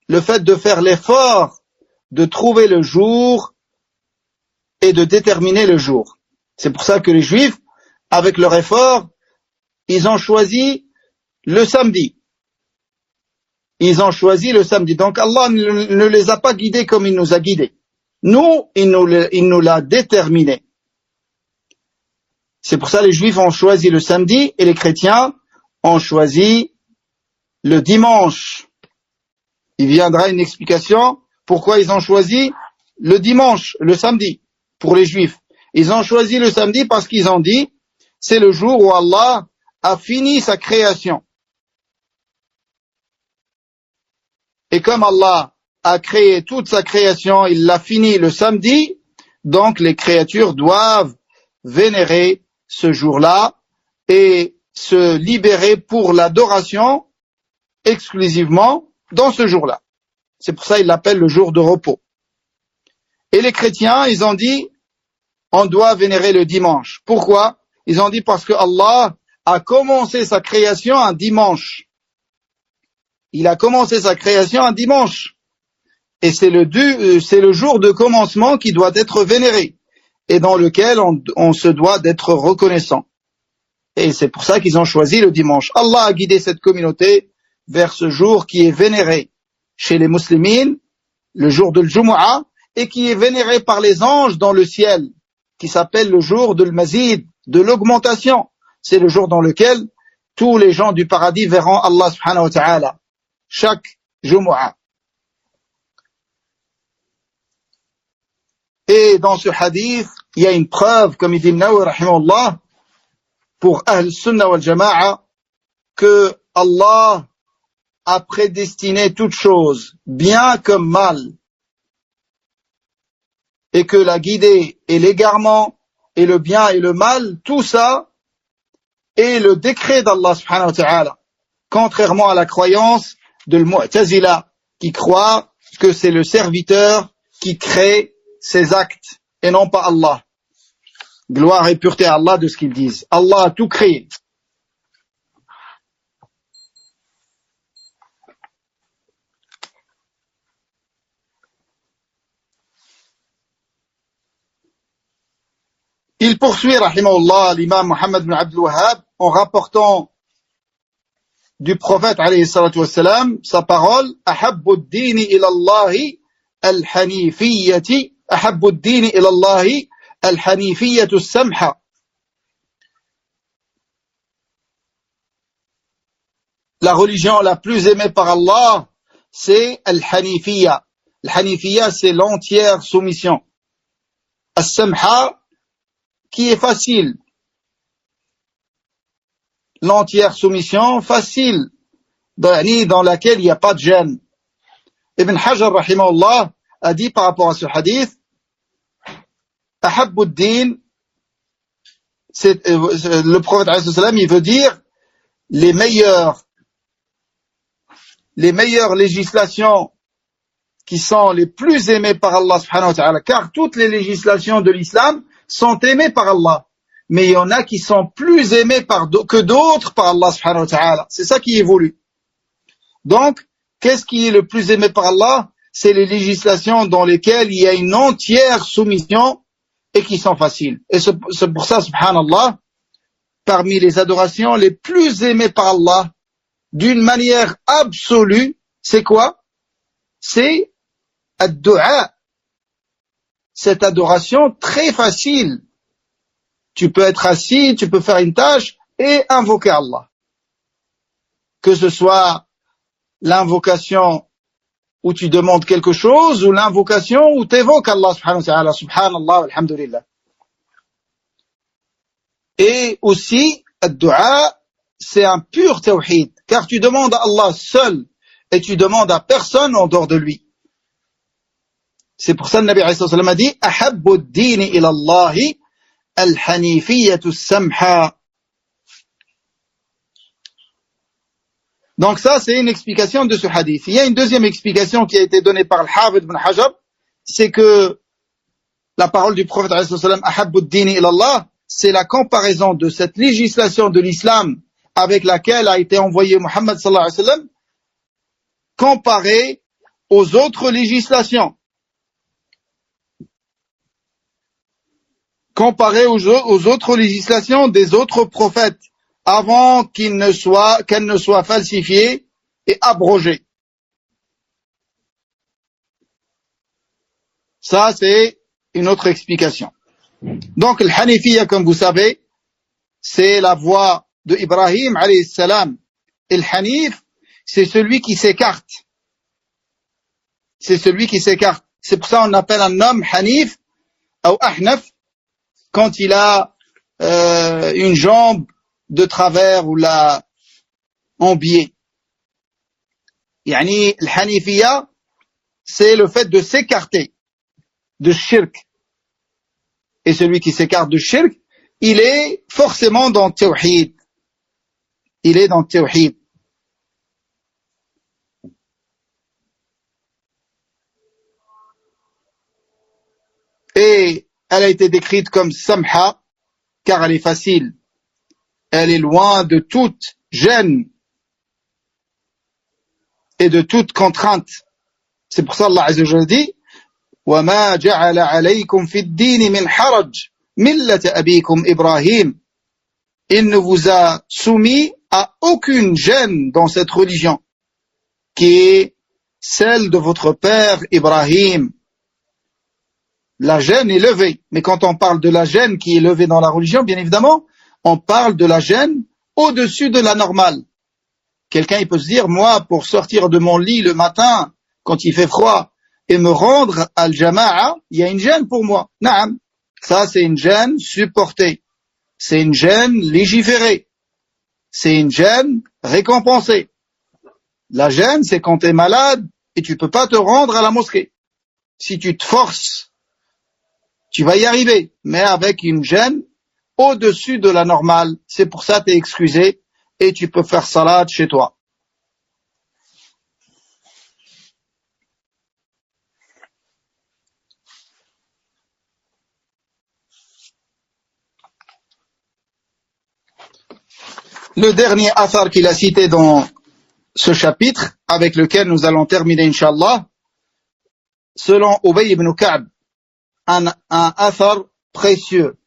le fait de faire l'effort de trouver le jour et de déterminer le jour. C'est pour ça que les Juifs, avec leur effort, ils ont choisi le samedi. Ils ont choisi le samedi. Donc Allah ne les a pas guidés comme il nous a guidés. Nous, il nous l'a déterminé. C'est pour ça que les Juifs ont choisi le samedi et les chrétiens ont choisi le dimanche. Il viendra une explication pourquoi ils ont choisi le dimanche, le samedi, pour les Juifs. Ils ont choisi le samedi parce qu'ils ont dit c'est le jour où Allah a fini sa création. Et comme Allah a créé toute sa création, il l'a fini le samedi, donc les créatures doivent vénérer ce jour-là et se libérer pour l'adoration exclusivement dans ce jour-là. C'est pour ça qu'il l'appelle le jour de repos. Et les chrétiens, ils ont dit, on doit vénérer le dimanche. Pourquoi? Ils ont dit parce que Allah a commencé sa création un dimanche. Il a commencé sa création un dimanche. Et c'est le jour de commencement qui doit être vénéré et dans lequel on se doit d'être reconnaissant. Et c'est pour ça qu'ils ont choisi le dimanche. Allah a guidé cette communauté vers ce jour qui est vénéré chez les musulmans, le jour de Jumu'ah, et qui est vénéré par les anges dans le ciel, qui s'appelle le jour de l'Mazid, de l'augmentation. C'est le jour dans lequel tous les gens du paradis verront Allah subhanahu wa ta'ala, chaque Jumu'ah. Et dans ce hadith, il y a une preuve, comme il dit Nawawi rahimahullah, pour Ahl Sunnah wal Jama'a, que Allah a prédestiné toutes choses, bien comme mal, et que la guidée et l'égarement, et le bien et le mal, tout ça est le décret d'Allah subhanahu wa ta'ala, contrairement à la croyance de l'Mu'tazila, qui croit que c'est le serviteur qui crée ses actes, et non pas Allah. Gloire et pureté à Allah de ce qu'ils disent. Allah a tout créé. Il poursuit, rahimahullah, l'imam Muhammad ibn Abdul Wahhab, en rapportant du prophète, alayhi salatu wassalam, sa parole, ahabbu ad-dini ila Allahi al-hanifiyyati, ahabbu ad-dini ila Allahi al-hanifiyyatu as-samha. La religion la plus aimée par Allah, c'est al-hanifiyya. Al-hanifiyya, c'est l'entière soumission. As-samha, qui est facile. L'entière soumission facile, dans laquelle il n'y a pas de gêne. Ibn Hajar rahimahullah a dit par rapport à ce hadith, Ahabbu ad-din, le prophète alayhi salam, il veut dire les meilleures législations qui sont les plus aimées par Allah subhanahu wa ta'ala, car toutes les législations de l'islam sont aimées par Allah. mais il y en a qui sont plus aimés que d'autres par Allah subhanahu wa ta'ala. C'est ça qui évolue. Donc, qu'est-ce qui est le plus aimé par Allah? C'est les législations dans lesquelles il y a une entière soumission et qui sont faciles. Et c'est pour ça, subhanallah, parmi les adorations les plus aimées par Allah, d'une manière absolue, c'est quoi? C'est ad-du'a. Cette adoration très facile. Tu peux être assis, tu peux faire une tâche et invoquer Allah. Que ce soit l'invocation où tu demandes quelque chose ou l'invocation où tu évoques Allah subhanahu wa ta'ala, subhanallah, alhamdulillah. Et aussi, ad-du'a, c'est un pur tawhid, car tu demandes à Allah seul et tu demandes à personne en dehors de lui. C'est pour ça que le Nabi sallallahu alayhi wa sallam a dit « Ahabbu ad-dini ila Allahi al-hanifiyatu samha » Donc ça, c'est une explication de ce hadith. Il y a une deuxième explication qui a été donnée par Al-Hafidh ibn Hajar, c'est que la parole du prophète sallallahu alayhi wa sallam, Ahabbu ad-dini ila Allah, c'est la comparaison de cette législation de l'islam avec laquelle a été envoyé Muhammad sallallahu alayhi wa sallam, comparée aux autres législations. Comparée aux autres législations des autres prophètes, avant qu'elles ne soient falsifiées et abrogées. Ça, c'est une autre explication. Donc, le Hanifiyya, comme vous savez, c'est la voie de Ibrahim, alayhi salam. Et le Hanif, c'est celui qui s'écarte. C'est celui qui s'écarte. C'est pour ça qu'on appelle un homme Hanif, ou Ahnaf, quand il a une jambe de travers ou la en biais. Yani, le Hanifiyya, c'est le fait de s'écarter de shirk. Et celui qui s'écarte de shirk, il est forcément dans tawhid. Il est dans tawhid. Et elle a été décrite comme samha, car elle est facile. Elle est loin de toute gêne et de toute contrainte. C'est pour ça Allah Azza wa Jalla dit وَمَا جَعَلَ عَلَيْكُمْ فِي الدِّينِ مِنْ حَرَجٍ مِلَّةَ أَبِيكُمْ إِبْرَاهِيمَ. Il ne vous a soumis à aucune gêne dans cette religion, qui est celle de votre père Ibrahim. La gêne est levée. Mais quand on parle de la gêne qui est levée dans la religion, bien évidemment, on parle de la gêne au-dessus de la normale. Quelqu'un, il peut se dire, moi, pour sortir de mon lit le matin, quand il fait froid, et me rendre à al-jama'a, il y a une gêne pour moi. Naam. Ça, c'est une gêne supportée. C'est une gêne légiférée. C'est une gêne récompensée. La gêne, c'est quand tu es malade et tu peux pas te rendre à la mosquée. Si tu te forces, tu vas y arriver, mais avec une gêne au-dessus de la normale. C'est pour ça que tu es excusé et tu peux faire salat chez toi. Le dernier athar qu'il a cité dans ce chapitre, avec lequel nous allons terminer, Inch'Allah, selon Ubay ibn Ka'b, un athar précieux.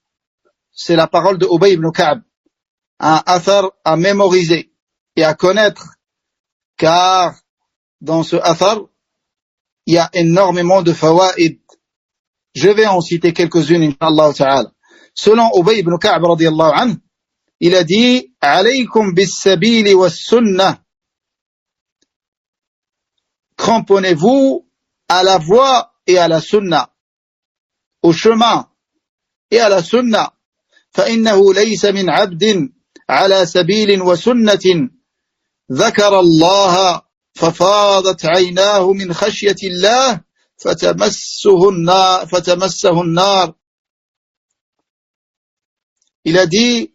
C'est la parole de Ubay ibn Ka'b. Un athar à mémoriser et à connaître, car dans ce athar, il y a énormément de fawaïd. Je vais en citer quelques-unes, Inch'Allah ta'ala. Selon Ubay ibn Ka'b, radiyallahu anhu, il a dit, alaykum bis-sabili was-sunnah. Cramponnez-vous à la voie et à la sunna, au chemin et à la sunna. فإنه ليس من عبد على سبيل وسنة ذكر الله ففاضت عيناه من خشية الله فتمسه النار. Il a dit,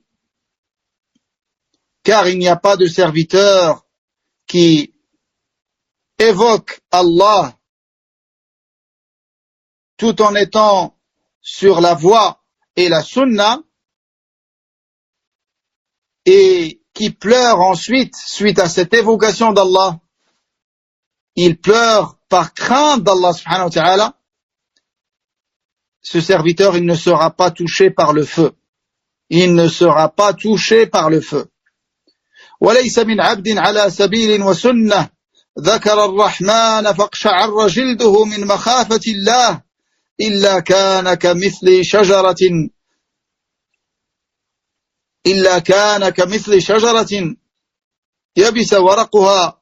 car il n'y a pas de serviteur qui évoque Allah tout en étant sur la voie et la sunna, et qui pleure ensuite, suite à cette évocation d'Allah, il pleure par crainte d'Allah subhanahu wa ta'ala, ce serviteur, il ne sera pas touché par le feu. Il ne sera pas touché par le feu. وَلَيْسَ مِنْ عَبْدٍ عَلَى سَبِيلٍ وَسُنَّةٍ ذَكَرَ الرَّحْمَنَ فَاقْشَعَرَّ جِلْدُهُ مِنْ مَخَافَةِ اللَّهِ إِلَّا كَانَ كَمِثْلِ شَجَرَةٍ يَبِسَ وَرَقُهَا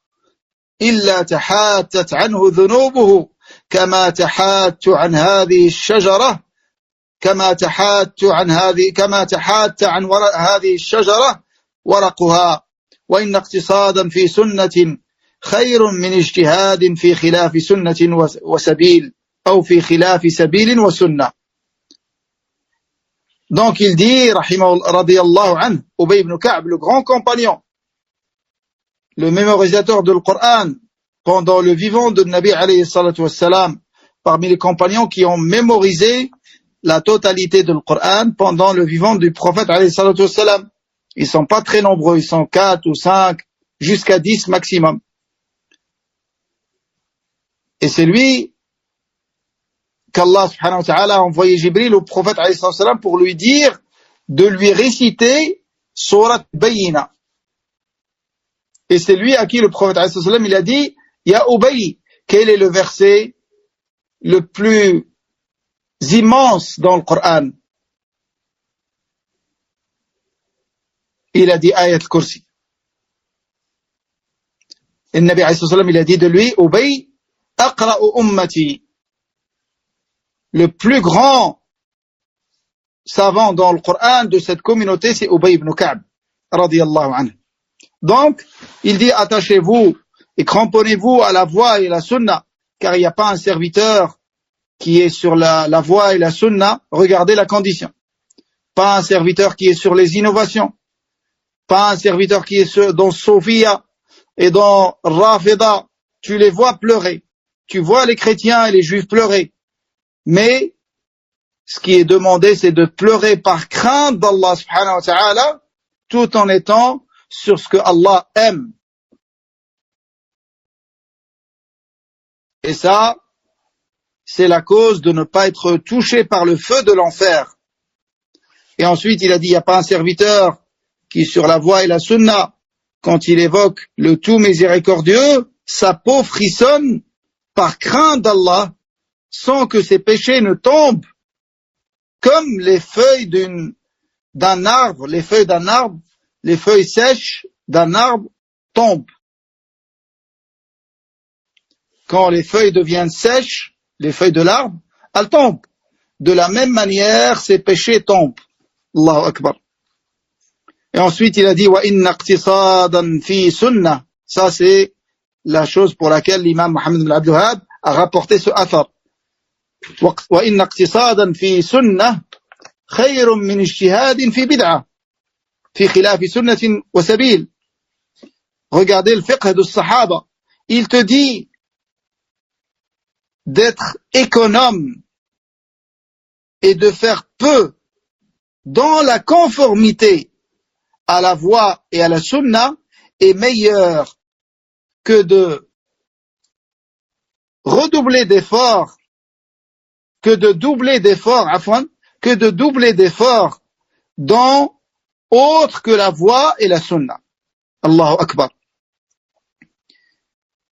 إِلَّا تَحَاتَّتْ عَنْهُ ذُنُوبُهُ كما تحات عن هذه الشجرة كما تحات عن هذه الشجرة ورقها وإن اقتصادا في سنة خير من اجتهاد في خلاف سنة وسبيل أو في خلاف سبيل وسنة. Donc il dit radiyallahu anhu, Ubay ibn Ka'b, le grand compagnon, le mémorisateur du Coran pendant le vivant de Nabi alayhi salatu wassalam, parmi les compagnons qui ont mémorisé la totalité du Coran pendant le vivant du prophète alayhi salatu wassalam. Ils sont pas très nombreux, ils sont 4 ou 5, jusqu'à 10 maximum. Et c'est lui qu'Allah subhanahu wa ta'ala a envoyé Jibril au prophète alayhi salatu wassalam pour lui dire de lui réciter Surat Bayyina. Et c'est lui à qui le prophète alayhi salatu wassalam, il a dit: Ya Ubay, quel est le verset le plus immense dans le Coran? Il a dit Ayat al-Kursi. Et le Nabi alayhi sallam, il a dit de lui: Ubay, aqra'u ummati. Le plus grand savant dans le Coran de cette communauté, c'est Ubay ibn Ka'b, radiyallahu anhu. Donc, il dit: attachez-vous et cramponnez-vous à la voie et la sunna, car il n'y a pas un serviteur qui est sur la voie et la sunna. Regardez la condition. Pas un serviteur qui est sur les innovations, pas un serviteur qui est dans Sophia et dans Rafida. Tu les vois pleurer, tu vois les chrétiens et les juifs pleurer, mais ce qui est demandé, c'est de pleurer par crainte d'Allah subhanahu wa ta'ala, tout en étant sur ce que Allah aime. Et ça, c'est la cause de ne pas être touché par le feu de l'enfer. Et ensuite, il a dit: il n'y a pas un serviteur qui, sur la voie et la sunna, quand il évoque le tout miséricordieux, sa peau frissonne par crainte d'Allah, sans que ses péchés ne tombent, comme les feuilles d'un arbre, les feuilles sèches d'un arbre tombent. Quand les feuilles deviennent sèches, les feuilles de l'arbre, elles tombent. De la même manière, ces péchés tombent. Allahu Akbar. Et ensuite, il a dit: wa inna iqtisadan fi sunnah. Ça, c'est la chose pour laquelle l'imam Mohammed ibn Abdul Wahhab a rapporté ce athar. Wa inna iqtisadan fi sunnah khayrun min ijtihadin fi bid'ah fi khilaf sunnatin wa sabil. Regardez le fiqh de Sahaba. Il te dit d'être économe et de faire peu dans la conformité à la voie et à la sunna est meilleur que de redoubler d'efforts, que de doubler d'efforts dans autre que la voie et la sunna. Allahu Akbar.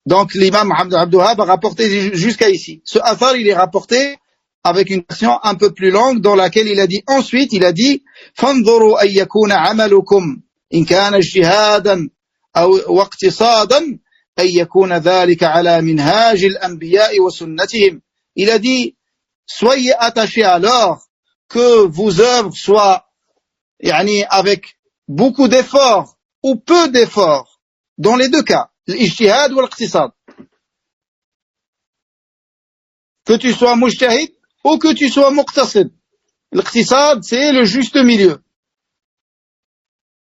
Donc l'imam Mohammed ibn Abdul Wahhab a rapporté jusqu'à ici. Ce athar, il est rapporté avec une version un peu plus longue dans laquelle il a dit ensuite, il a dit: فانظروا أن يكون عملكم إن كان اجتهادا أو اقتصادا أن يكون ذلك على منهاج الأنبياء وسنتهم. Il a dit: soyez attachés alors que vos œuvres soient avec beaucoup d'efforts ou peu d'efforts, dans les deux cas, l'ijtihad ou l'iqtisad. Que tu sois mujtahid ou que tu sois muqtasid. L'iqtisad, c'est le juste milieu.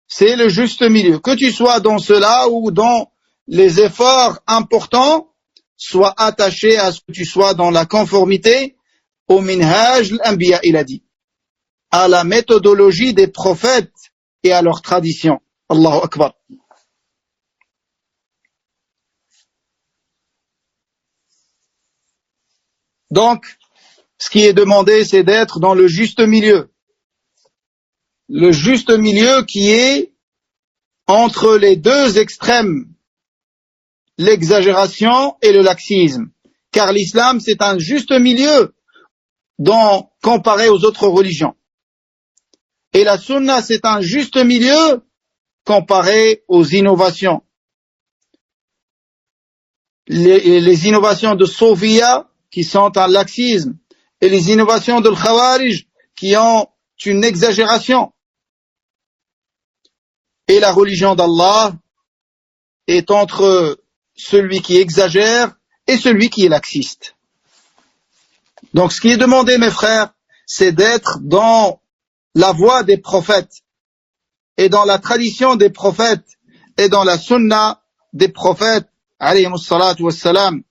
C'est le juste milieu. Que tu sois dans cela ou dans les efforts importants, sois attaché à ce que tu sois dans la conformité au minhaj l'anbiya, il a dit, à la méthodologie des prophètes et à leur tradition. Allahu Akbar. Donc, ce qui est demandé, c'est d'être dans le juste milieu. Le juste milieu qui est entre les deux extrêmes, l'exagération et le laxisme. Car l'islam, c'est un juste milieu comparé aux autres religions. Et la sunna, c'est un juste milieu comparé aux innovations. Les innovations de Sophia, qui sont un laxisme, et les innovations de l'Khawarij, qui ont une exagération. Et la religion d'Allah est entre celui qui exagère et celui qui est laxiste. Donc ce qui est demandé, mes frères, c'est d'être dans la voie des prophètes et dans la tradition des prophètes et dans la sunna des prophètes, alayhimus salatu wassalam.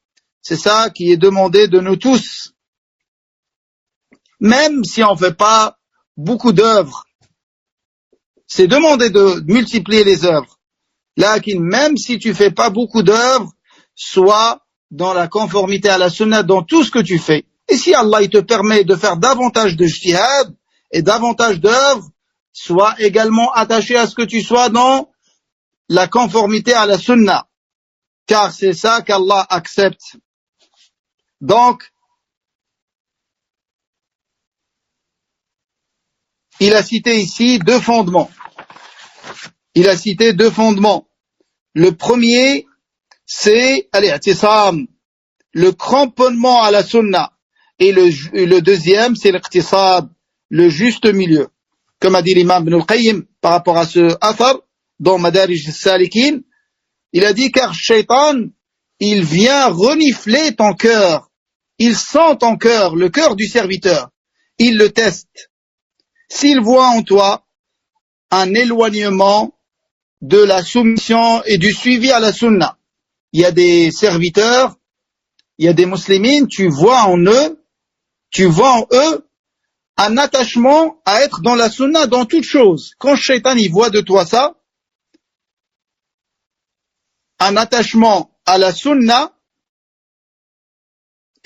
C'est ça qui est demandé de nous tous. Même si on ne fait pas beaucoup d'œuvres, c'est demandé de multiplier les œuvres. Là, même si tu fais pas beaucoup d'œuvres, sois dans la conformité à la sunna dans tout ce que tu fais. Et si Allah il te permet de faire davantage de jihad et davantage d'œuvres, sois également attaché à ce que tu sois dans la conformité à la sunna. Car c'est ça qu'Allah accepte. Donc, il a cité ici deux fondements. Il a cité deux fondements. Le premier, c'est al-i'tisam, le cramponnement à la sunna. Et le deuxième, c'est l'iqtisad, le juste milieu. Comme a dit l'imam Ibn al-Qayyim par rapport à ce athar, dans Madarij al-Salikin, il a dit car Shaitan, il vient renifler ton cœur. Il sent ton cœur, le cœur du serviteur. Il le teste. S'il voit en toi un éloignement de la soumission et du suivi à la sunna, il y a des serviteurs, il y a des muslimines, tu vois en eux un attachement à être dans la sunna dans toute chose. Quand Shaitan il voit de toi ça, un attachement à la sunna,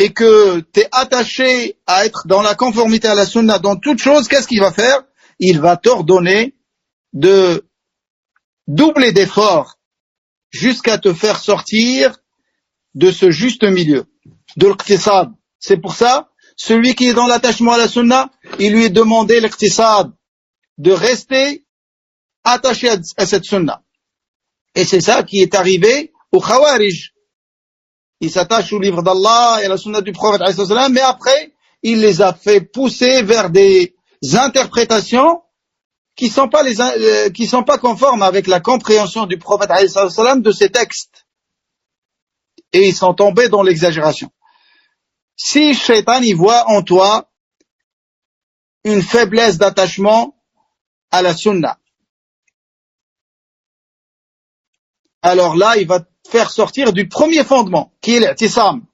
et que tu es attaché à être dans la conformité à la sunna dans toute chose, qu'est-ce qu'il va faire? Il va t'ordonner de doubler d'efforts jusqu'à te faire sortir de ce juste milieu, de l'iqtisad. C'est pour ça, celui qui est dans l'attachement à la sunna, il lui est demandé l'iqtisad, de rester attaché à cette sunna. Et c'est ça qui est arrivé aux Khawarij. Il s'attache au livre d'Allah et à la sunna du prophète, mais après, il les a fait pousser vers des interprétations qui sont pas conformes avec la compréhension du prophète de ces textes. Et ils sont tombés dans l'exagération. Si Shaitan y voit en toi une faiblesse d'attachement à la sunna, alors là, il va te faire sortir du premier fondement, qui est l'i'tisam,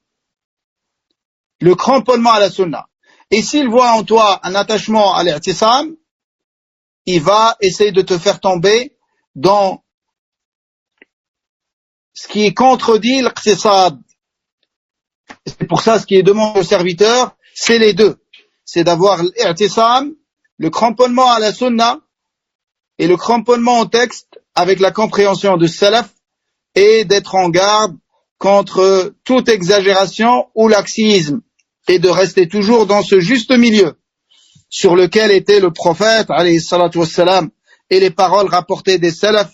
le cramponnement à la sunna. Et s'il voit en toi un attachement à l'i'tisam, il va essayer de te faire tomber dans ce qui contredit l'iqtisad. C'est pour ça, ce qui est demandé au serviteur, c'est les deux. C'est d'avoir l'i'tisam, le cramponnement à la sunna, et le cramponnement au texte avec la compréhension de salaf, et d'être en garde contre toute exagération ou laxisme, et de rester toujours dans ce juste milieu sur lequel était le prophète, alayhi salatu wassalam, et les paroles rapportées des salaf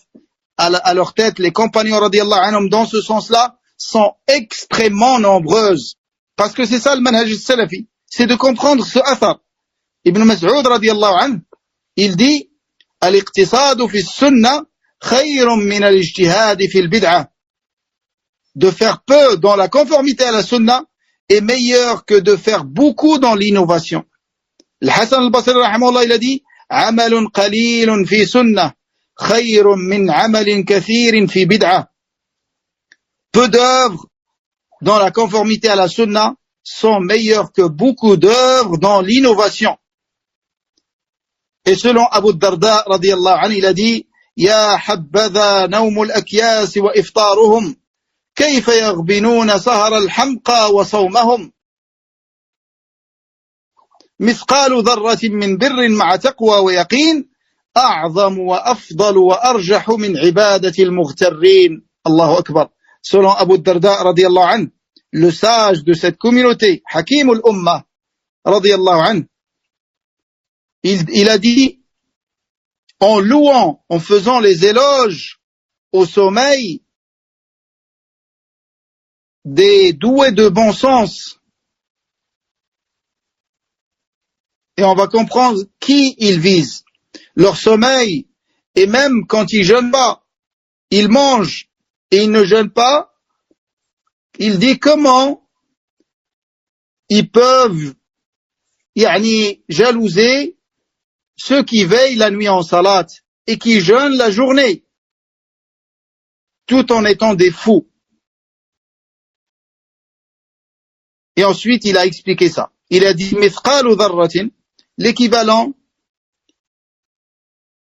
à leur tête, les compagnons radiyallahu anhum, dans ce sens-là, sont extrêmement nombreuses. Parce que c'est ça le manhaj salafi, c'est de comprendre ce athar. Ibn Mas'ud radiyallahu anhu, il dit, al-iqtisadu fi sunnah khayrun min al-ijtihad fi al-bid'ah. De faire peu dans la conformité à la sunna est meilleur que de faire beaucoup dans l'innovation. Al-Hasan al-Basri rahimahullah, il a dit, amalun qalilun fi sunnah khayrun min amalin kathirin fi bid'ah. Peu d'œuvres dans la conformité à la sunna sont meilleures que beaucoup d'œuvres dans l'innovation. Et selon Abu Darda radiyallahu anhu, il a dit, يا حبذا نوم الأكياس وإفطارهم كيف يغبنون سهر الحمقى وصومهم مثقال ذرة من بر مع تقوى ويقين أعظم وأفضل وأرجح من عبادة المغترين. الله أكبر. Selon Abu Darda radiallahu anhu, le sage de cette communauté, Hakim al-Ummah radiallahu anhu, il a dit, en louant, en faisant les éloges au sommeil des doués de bon sens, et on va comprendre qui ils visent. Leur sommeil, et même quand ils jeûnent pas, ils mangent et ils ne jeûnent pas, il dit comment ils peuvent jalouser ceux qui veillent la nuit en salat et qui jeûnent la journée, tout en étant des fous. Et ensuite, il a expliqué ça. Il a dit, mithqalu dharratin, l'équivalent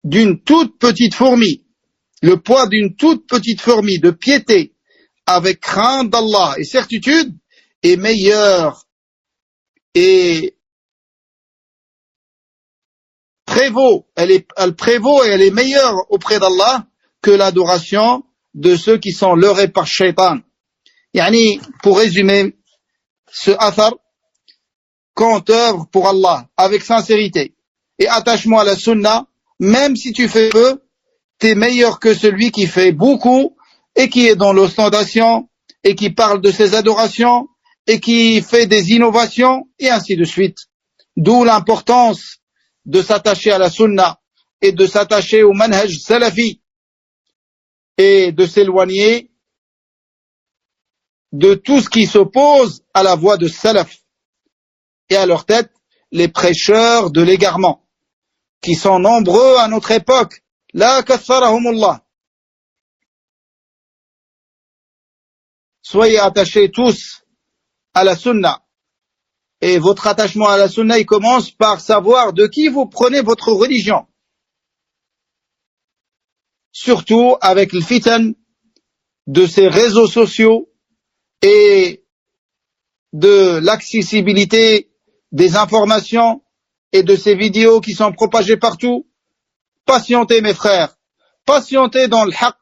d'une toute petite fourmi, le poids d'une toute petite fourmi de piété, avec crainte d'Allah et certitude, est meilleur et prévaut, elle prévaut et elle est meilleure auprès d'Allah que l'adoration de ceux qui sont leurrés par Shaitan. Yani, pour résumer ce athar, quand œuvre pour Allah avec sincérité et attachement à la sunna, même si tu fais peu, t'es meilleur que celui qui fait beaucoup et qui est dans l'ostentation et qui parle de ses adorations et qui fait des innovations et ainsi de suite. D'où l'importance de s'attacher à la sunna et de s'attacher au manhaj salafi et de s'éloigner de tout ce qui s'oppose à la voie de salaf et à leur tête les prêcheurs de l'égarement qui sont nombreux à notre époque. La katharahumullah. Soyez attachés tous à la sunna. Et votre attachement à la sunna, il commence par savoir de qui vous prenez votre religion. Surtout avec le fitan de ces réseaux sociaux et de l'accessibilité des informations et de ces vidéos qui sont propagées partout. Patientez mes frères, patientez dans le haqq,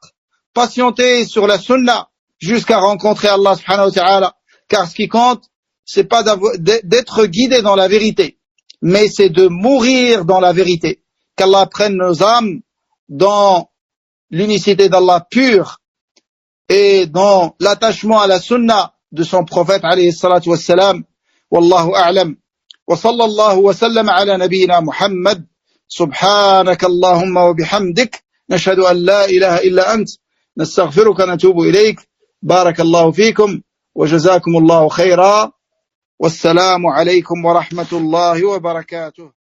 patientez sur la sunna jusqu'à rencontrer Allah subhanahu wa ta'ala, car ce qui compte, c'est pas d'être guidé dans la vérité, mais c'est de mourir dans la vérité. Qu'Allah prenne nos âmes dans l'unicité d'Allah pure et dans l'attachement à la sunna de son prophète alayhi salatu wassalam. Wallahu a'lam. Wa sallallahu wa sallam ala nabiyyina Muhammad. سبحانك اللهم وبحمدك نشهد أن لا إله إلا أنت نستغفرك ونتوب إليك بارك الله فيكم وجزاكم الله خيرا والسلام عليكم ورحمة الله وبركاته.